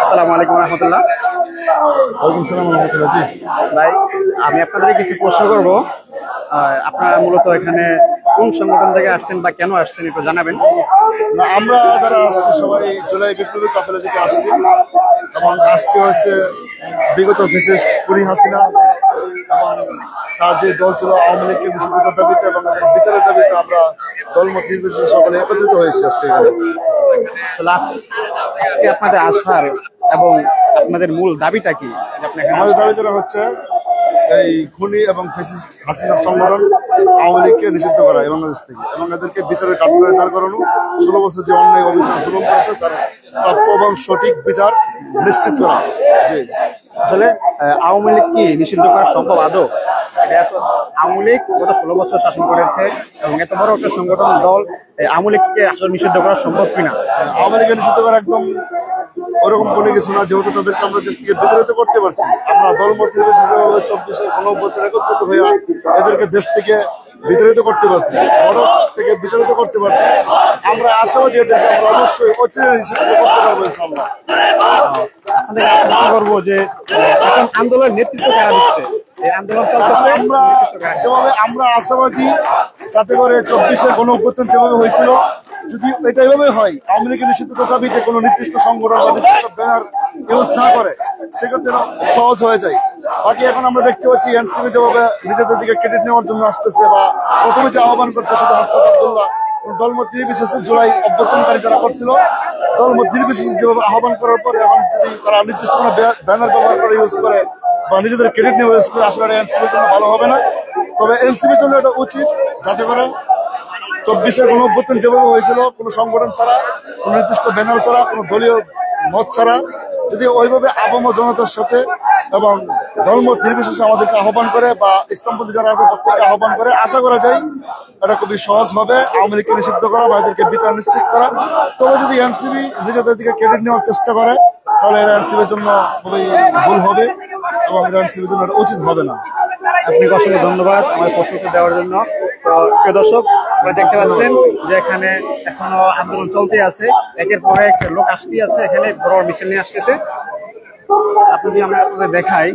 আসসালামু আলাইকুম রহমতুল্লাহ। ওয়ালাইকুম সালাম রহমতুল্লাহ। জি ভাই, আমি আপনাদের কিছু প্রশ্ন করব। আপনারা মূলত এখানে কোন সংগঠন থেকে আসছেন বা কেন আসছেন একটু জানাবেন। না, আমরা যারা আসছি সবাই জুলাই বিপ্লবী কাফেলা থেকে আসছি এবং আসছি হচ্ছে বিগত ফ্যাসিস্ট খুনি হাসিনা এবং তার যে দল ছিল আওয়ামী লীগকে নিষিদ্ধতার দাবিতে এবং তাদের বিচারের দাবিতে আমরা দলমত নির্বিশেষে সকলে একত্রিত হয়েছি আজকে এখানে। আজকে আপনাদের আসার এবং আপনাদের মূল দাবিটা কি? আমাদের দাবিটা হচ্ছে এই খুনি এবং ফ্যাসিস্ট হাসিনার সংগঠন আওয়ামী লীগকে নিষিদ্ধ করা এবং বাংলাদেশ থেকে এবং এদেরকে বিচারের কাঠগড়ায় দাঁড় করানো। 16 বছর যে অন্যায় অবিচার জুলুম করেছে তার প্রাপ্য এবং সঠিক বিচার নিশ্চিত করা। জি, আসলে আওয়ামী লীগ কি নিষিদ্ধ করা সম্ভব আদৌ? আওয়ামী লীগ গত 16 বছর শাসন করেছে এবং এত বড় একটা সংগঠন দল আওয়ামী লীগকে আসলে নিষিদ্ধ করা সম্ভব কিনা? আওয়ামী লীগকে নিষিদ্ধ করা একদম ওরকম কোনো কিছু না, যেহেতু তাদেরকে আমরা দেশ থেকে বিতাড়িত করতে পারছি। আমরা দলমত নির্বিশেষে 24-এর গণঅভ্যুত্থানে একত্রিত হয়ে এদেরকে দেশ থেকে বিতাড়িত করতে পারছি, বড় থেকে বিতাড়িত করতে পারছি। আমরা আশাবাদী এদেরকে আমরা অবশ্যই অচিরে নিষিদ্ধ করতে পারবো ইনশাআল্লাহ। আপনাদের করবো যে এখন আন্দোলনের নেতৃত্ব কারা দিচ্ছে? আমরা আশাবাদী যাতে করে 24-এর গণঅভ্যুত্থান যেভাবে হয়েছিল, যদি এটা এভাবে হয়, আওয়ামী লীগের নিষিদ্ধতার দাবিতে কোনো নির্দিষ্ট সংগঠন বা নির্দিষ্ট ব্যানার ইউজ না করে, সেক্ষেত্রে সহজ হয়ে যায়। বাকি এখন আমরা দেখতে পাচ্ছি এনসিপি যেভাবে নিজেদের দিকে ক্রেডিট নেওয়ার জন্য আসতেছে বা প্রথমে যে আহ্বান করছে শুধু হাসনাত আব্দুল্লাহ, দলমত নির্বিশেষে জুলাই অভ্যর্থনকারী যারা করছিল, দলমত নির্বিশেষে যেভাবে আহ্বান করার পরে এখন যদি তারা নির্দিষ্ট কোনো ব্যানার ব্যবহার করে ইউজ করে বা নিজেদের ক্রেডিট নিয়ে ইউজ করে, আসলে এনসিপির জন্য ভালো হবে না। তবে এনসিপির জন্য এটা উচিত যাতে করে 24-এর গণঅভ্যুত্থান যেভাবে হয়েছিল, কোনো সংগঠন ছাড়া, কোনো নির্দিষ্ট ব্যানার ছাড়া, কোনো দলীয় মত ছাড়া, যদি ওইভাবে আবম জনতার সাথে এবং দলমত নির্বিশেষে আমাদেরকে আহ্বান করে বা ইসলামপন্থী যারা প্রত্যেককে আহ্বান করে, আশা করা যায় এটা খুবই সহজ হবে আওয়ামী লীগকে নিষিদ্ধ করা বা এদেরকে বিচার নিশ্চিত করা। তবে যদি এনসিপি নিজেদের দিকে ক্রেডিট নেওয়ার চেষ্টা করে, তাহলে এটা এনসিপির জন্য খুবই ভুল হবে এবং এনসিপির জন্য এটা উচিত হবে না। আপনাকে অসংখ্য ধন্যবাদ আমার প্রশ্নটি দেওয়ার জন্য। তো প্রিয় দর্শক, আপনারা দেখতে পাচ্ছেন যে এখানে এখনো আন্দোলন চলতে আছে, একের পর এক লোক আসতেই আছে, এখানে বড় মিছিল নিয়ে আসতেছে। আপনি আমরা আপনাদের দেখাই,